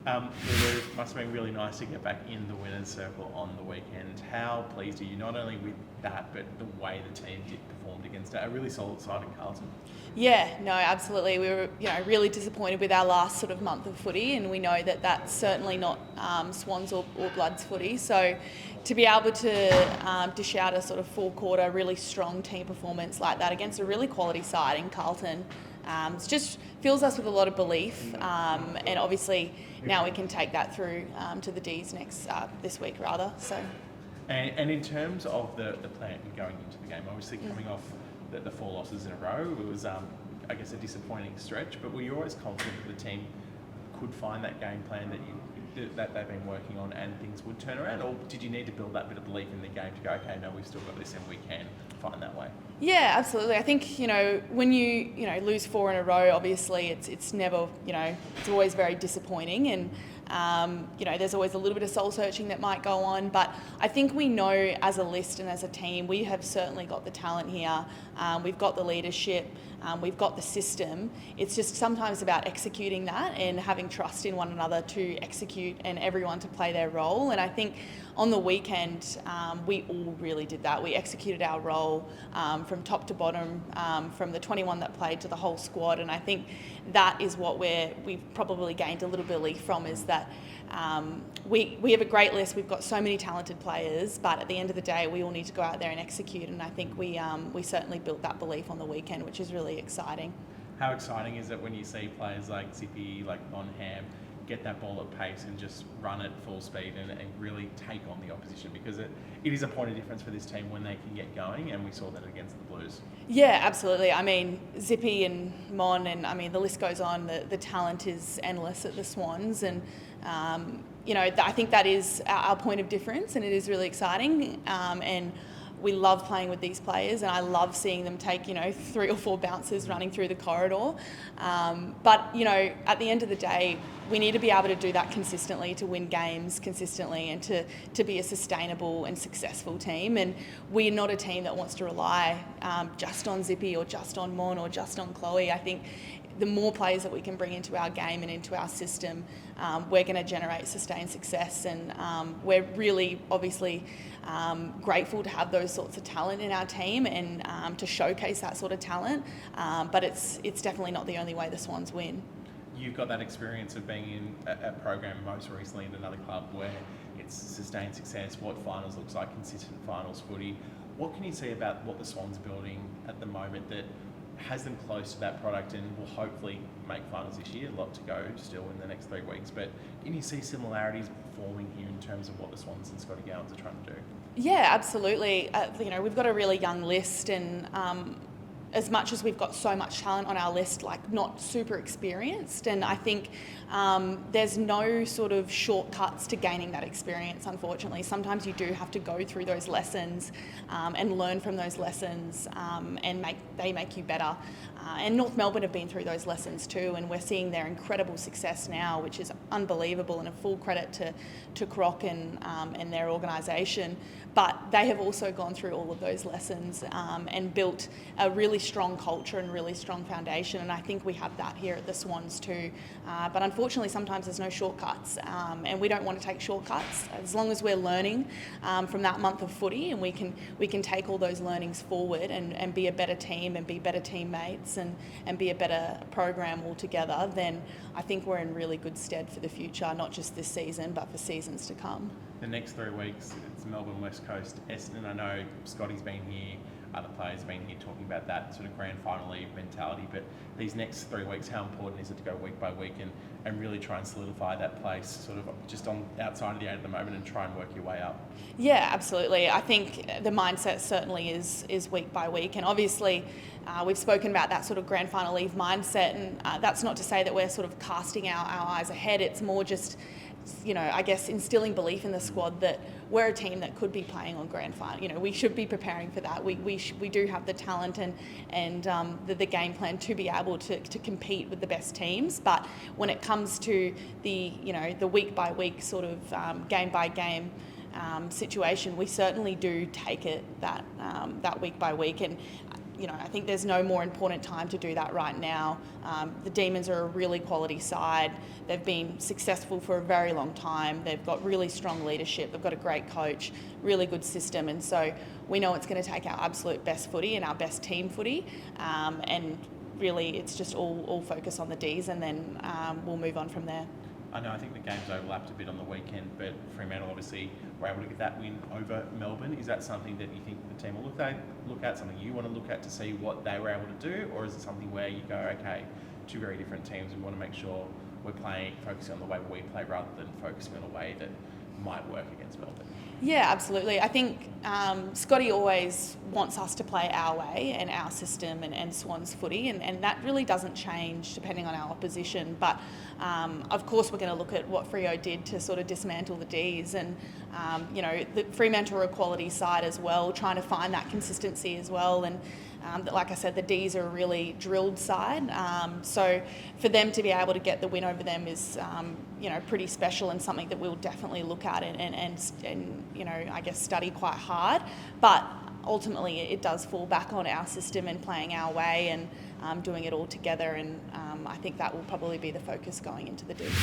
Lulu, it must have been really nice to get back in the winner's circle on the weekend. How pleased are you not only with that, but the way the team performed against a really solid side in Carlton? Yeah, no, absolutely. We were, really disappointed with our last sort of month of footy, and we know that that's certainly not Swans or Bloods footy. So to be able to dish out a sort of four-quarter really strong team performance like that against a really quality side in Carlton, it just fills us with a lot of belief, and obviously now we can take that through to the Ds this week rather. So. And in terms of the plan going into the game, obviously coming off the 4 losses in a row, it was, I guess, a disappointing stretch, but were you always confident that the team could find that game plan that they've been working on and things would turn around, or did you need to build that bit of belief in the game to go, okay, no, we've still got this and we can find that way? Yeah, absolutely. I think, when you lose 4 in a row, obviously it's never, it's always very disappointing, and there's always a little bit of soul searching that might go on, but I think we know as a list and as a team, we have certainly got the talent here. We've got the leadership, we've got the system. It's just sometimes about executing that and having trust in one another to execute and everyone to play their role. And I think on the weekend, we all really did that. We executed our role from top to bottom, from the 21 that played to the whole squad. And I think that is what we've probably gained a little belief from, is that we have a great list. We've got so many talented players, but at the end of the day, we all need to go out there and execute. And I think we certainly built that belief on the weekend, which is really exciting. How exciting is it when you see players like Zippy, like Bonham, get that ball at pace and just run at full speed and really take on the opposition, because it is a point of difference for this team when they can get going, and we saw that against the Blues. Yeah, absolutely. I mean, Zippy and Mon, and I mean, the list goes on. The talent is endless at the Swans, and I think that is our point of difference, and it is really exciting. And we love playing with these players, and I love seeing them take 3 or 4 bounces running through the corridor. But at the end of the day, we need to be able to do that consistently to win games consistently and to be a sustainable and successful team. And we're not a team that wants to rely just on Zippy or just on Mon or just on Chloe. I think the more players that we can bring into our game and into our system, we're going to generate sustained success. And we're really, obviously, grateful to have those sorts of talent in our team and to showcase that sort of talent. But it's definitely not the only way the Swans win. You've got that experience of being in a program most recently in another club where it's sustained success, what finals looks like, consistent finals footy. What can you see about what the Swans are building at the moment that has them close to that product and will hopefully make finals this year? A lot to go still in the next 3 weeks, but can you see similarities forming here in terms of what the Swans and Scotty Gowans are trying to do? Yeah, absolutely. We've got a really young list, and as much as we've got so much talent on our list, not super experienced, and I think there's no sort of shortcuts to gaining that experience, unfortunately. Sometimes you do have to go through those lessons and learn from those lessons, and they make you better. And North Melbourne have been through those lessons too, and we're seeing their incredible success now, which is unbelievable, and a full credit to Croc and their organisation. But they have also gone through all of those lessons and built a really strong culture and really strong foundation, and I think we have that here at the Swans too. But unfortunately, sometimes there's no shortcuts, and we don't want to take shortcuts. As long as we're learning from that month of footy, and we can take all those learnings forward and be a better team and be better teammates and be a better program altogether, then I think we're in really good stead for the future, not just this season, but for seasons to come. The next 3 weeks, it's Melbourne, West Coast, Essendon. I know Scotty's been here, other players have been here talking about that sort of grand final league mentality, but these next 3 weeks, how important is it to go week by week and really try and solidify that place sort of just on outside of the 8 at the moment and try and work your way up? Yeah, absolutely. I think the mindset certainly is week by week, and obviously we've spoken about that sort of grand final league mindset, and that's not to say that we're sort of casting our eyes ahead. It's more just I guess instilling belief in the squad that we're a team that could be playing on grand final. We should be preparing for that. We do have the talent and the game plan to be able to compete with the best teams. But when it comes to the week by week sort of game by game situation, we certainly do take it that week by week. And I think there's no more important time to do that right now. The Demons are a really quality side. They've been successful for a very long time. They've got really strong leadership. They've got a great coach, really good system. And so we know it's going to take our absolute best footy and our best team footy. And really, it's just all focus on the Ds, and then we'll move on from there. I know, I think the games overlapped a bit on the weekend, but Fremantle obviously were able to get that win over Melbourne. Is that something that you think the team will look at, something you want to look at to see what they were able to do, or is it something where you go, okay, two very different teams, we want to make sure we're focusing on the way we play rather than focusing on a way that might work against Melbourne? Yeah, absolutely. I think Scotty always wants us to play our way and our system and Swans footy, and that really doesn't change depending on our opposition. But of course, we're going to look at what Freo did to sort of dismantle the Ds, and the Fremantle are a quality side as well, trying to find that consistency as well. And like I said, the Ds are a really drilled side. So for them to be able to get the win over them is, pretty special, and something that we'll definitely look at and I guess study quite hard. But ultimately, it does fall back on our system and playing our way and doing it all together. And I think that will probably be the focus going into the Ds.